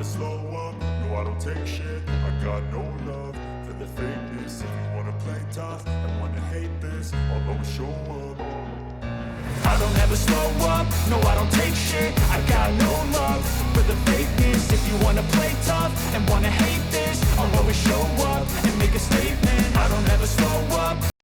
slow up, no I don't take shit. I got no love for the fakeness. If you wanna play tough and wanna hate this, I'll always show up. I don't ever slow up, no I don't take shit. I got no love for the fakeness. If you wanna play tough and wanna hate this, I'll always show up and make a statement. I don't ever slow up.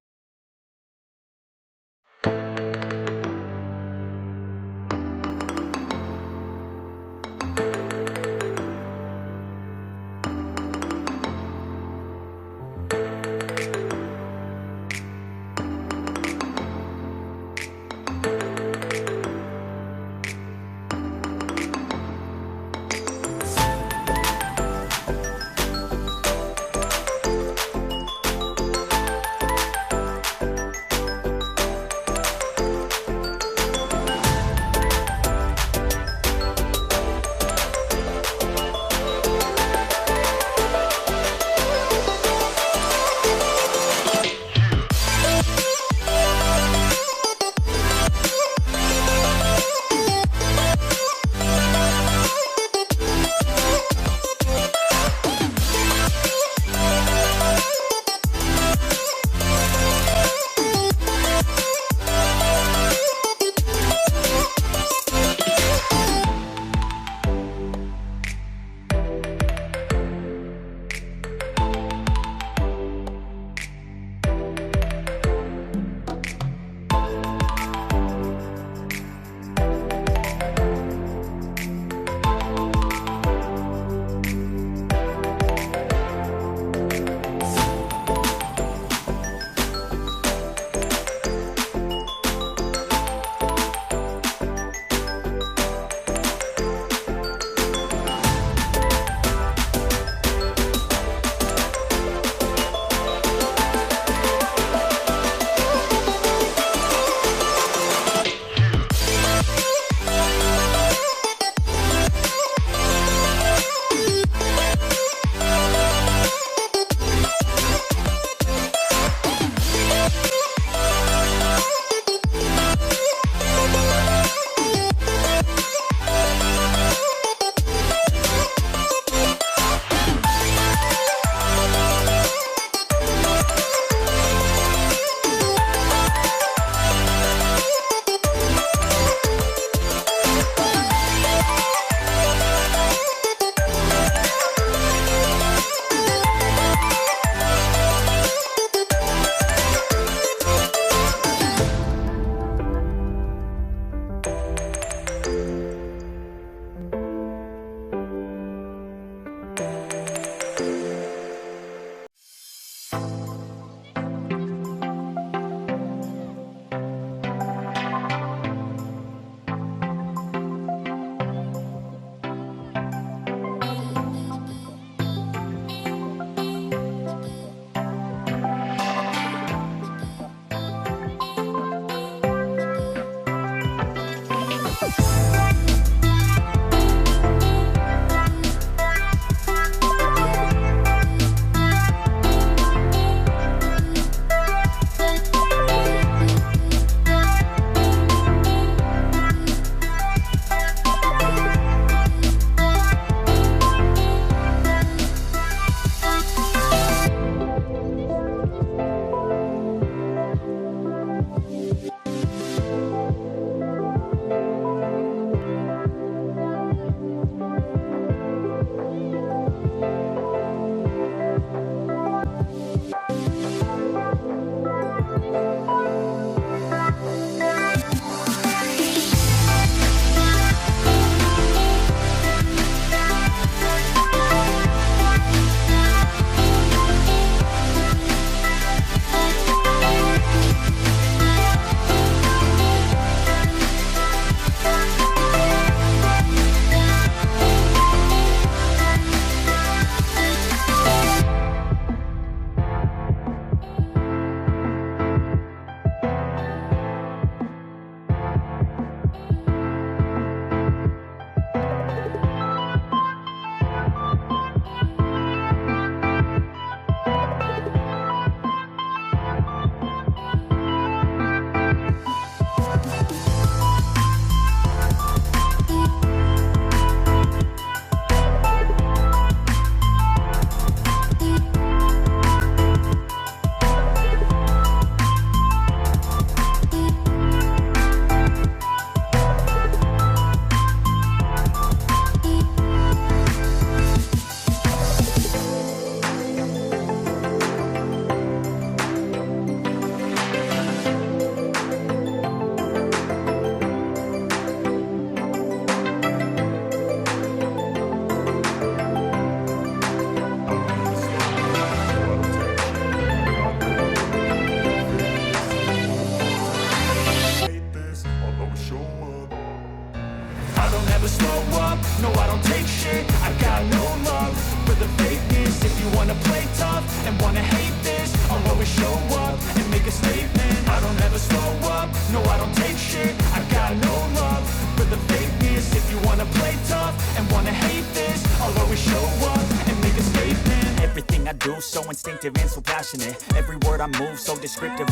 do, so instinctive and so passionate. Every word I move, so descriptive.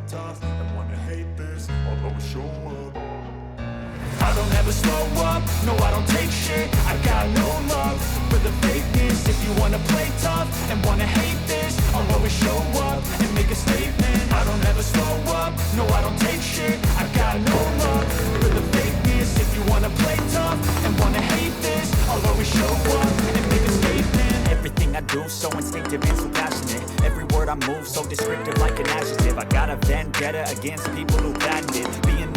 tough and wanna hate this, I'll always show up. I don't ever slow up, no I don't take shit. I got no love for the fakeness. If you wanna play tough and wanna hate this, I'll always show up and make a statement. I don't ever slow up, no I don't take shit. I got no love for the fakeness. If you wanna play tough and wanna hate this, I'll always show up and make a statement. Everything I do so instinctive and so passionate. Every word I move so descriptive like an adjective. I got a vendetta against people who patented being